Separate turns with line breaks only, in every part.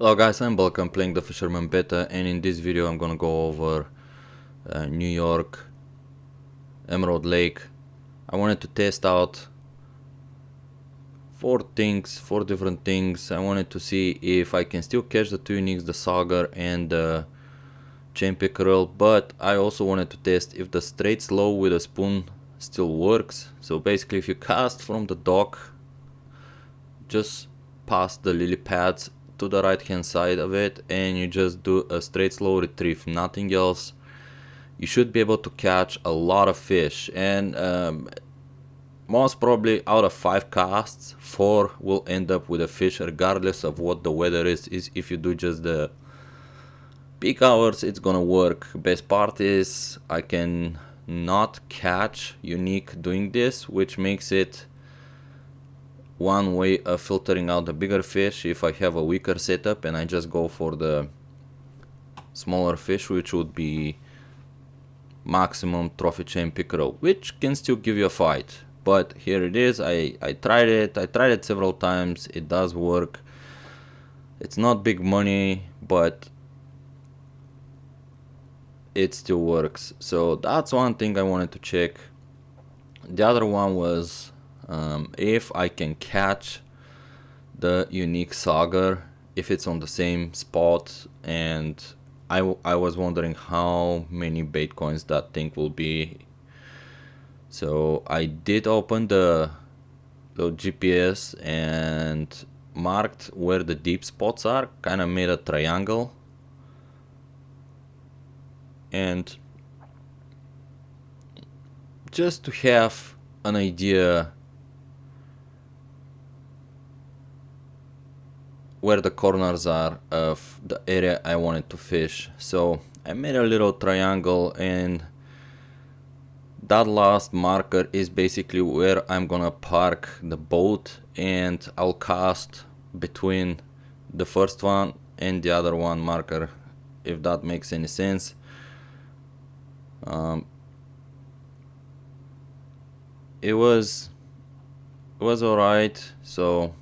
Hello guys, I'm Bulkan playing the Fisherman beta, and in this video I'm gonna go over New York Emerald Lake. I wanted to test out four different things. I wanted to see if I can still catch the two uniques, the Sauger and the chain pickerel, but I also wanted to test if the straight slow with a spoon still works. So basically, if you cast from the dock just past the lily pads to the right hand side of it and you just do a straight slow retrieve, nothing else, you should be able to catch a lot of fish. And most probably out of 5 casts, 4 will end up with a fish regardless of what the weather is. If you do just the peak hours, it's gonna work. Best part is I can not catch unique doing this, which makes it one way of filtering out the bigger fish if I have a weaker setup and I just go for the smaller fish, which would be maximum trophy chain pickerel, which can still give you a fight. But here it is. I tried it several times. It does work. It's not big money, but it still works. So that's one thing I wanted to check. The other one was if I can catch the unique Sauger if it's on the same spot, and I was wondering how many bait coins that thing will be. So I did open the GPS and marked where the deep spots are, kind of made a triangle, and just to have an idea where the corners are of the area I wanted to fish. So I made a little triangle, and that last marker is basically where I'm gonna park the boat, and I'll cast between the first one and the other one marker, if that makes any sense. It was alright, so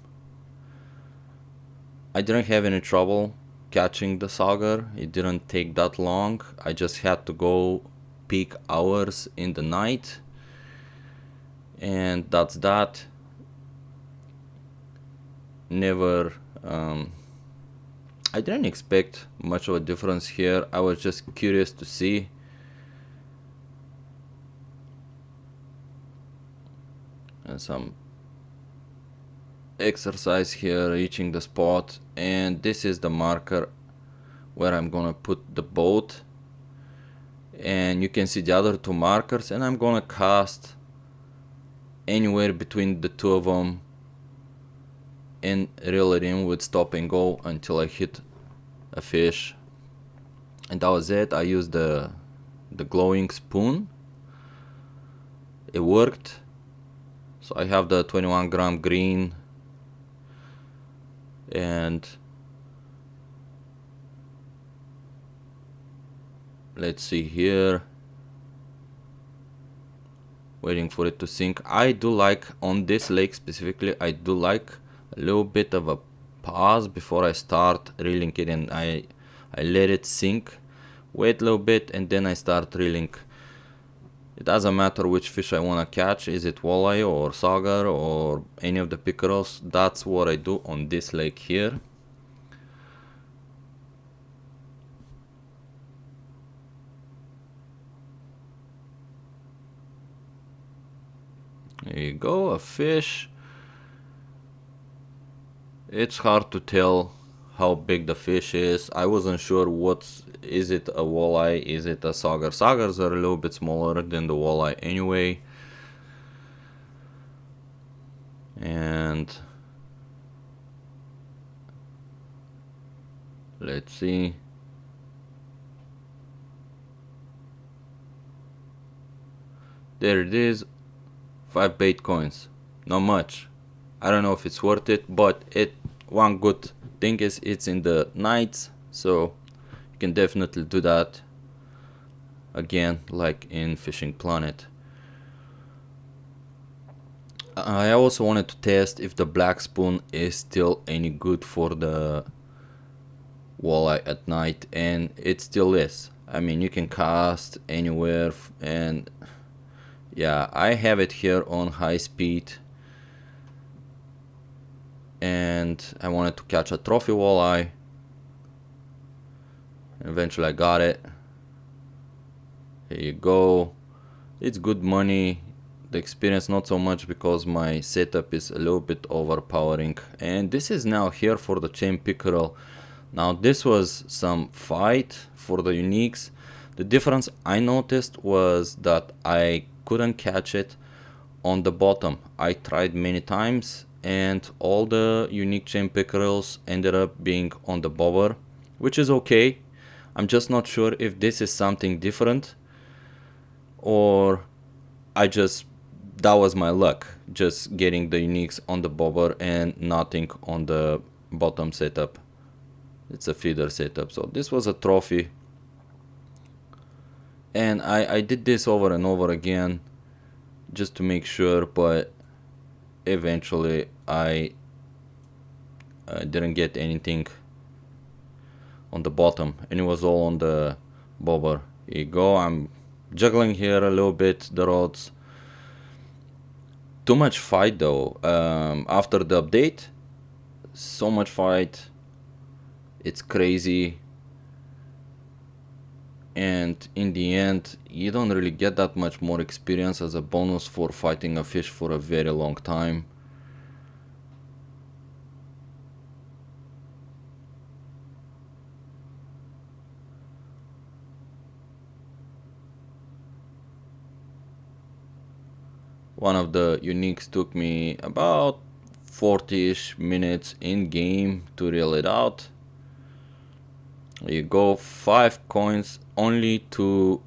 I didn't have any trouble catching the Sauger. It didn't take that long. I just had to go peak hours in the night, and that's that. Never I didn't expect much of a difference here. I was just curious to see. And some exercise here, reaching the spot, and this is the marker where I'm gonna put the boat, and you can see the other two markers, and I'm gonna cast anywhere between the two of them and reel it in with stop and go until I hit a fish. And that was it. I used the glowing spoon. It worked. So I have the 21 gram green, and let's see here, waiting for it to sink. I do like, on this lake specifically, I do like a little bit of a pause before I start reeling it in. I let it sink, wait a little bit, and then I start reeling. It doesn't matter which fish I want to catch. Is it walleye or sauger or any of the pickerels? That's what I do on this lake here. There you go, a fish. It's hard to tell how big the fish is. I wasn't sure is it a walleye, is it a sauger. Saugers are a little bit smaller than the walleye anyway. And let's see. There it is, 5 bait coins. Not much. I don't know if it's worth it, but one good thing is it's in the nights, so you can definitely do that again, like in Fishing Planet. I also wanted to test if the black spoon is still any good for the walleye at night, and it still is. I mean, you can cast anywhere, and yeah, I have it here on high speed, and I wanted to catch a trophy walleye. Eventually I got it. Here you go. It's good money. The experience not so much because my setup is a little bit overpowering. And this is now here for the chain pickerel. Now this was some fight for the uniques. The difference I noticed was that I couldn't catch it on the bottom. I tried many times and all the unique chain pickerels ended up being on the bobber, which is okay. I'm just not sure if this is something different or that was my luck, just getting the uniques on the bobber and nothing on the bottom setup. It's a feeder setup, so this was a trophy. And I did this over and over again just to make sure, but eventually I didn't get anything on the bottom and it was all on the bobber. Here you go. I'm juggling here a little bit the rods. Too much fight though. After the update, so much fight. It's crazy. And in the end, you don't really get that much more experience as a bonus for fighting a fish for a very long time. One of the uniques took me about 40-ish minutes in game to reel it out. There you go, 5 coins, only 2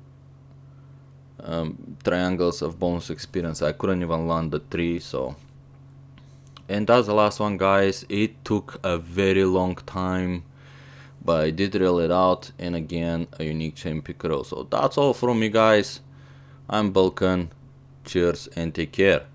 triangles of bonus experience. I couldn't even land the 3, so. And that's the last one, guys. It took a very long time, but I did reel it out, and again, a unique chain pickerel. So that's all from me, guys. I'm Bulkan. Cheers and take care.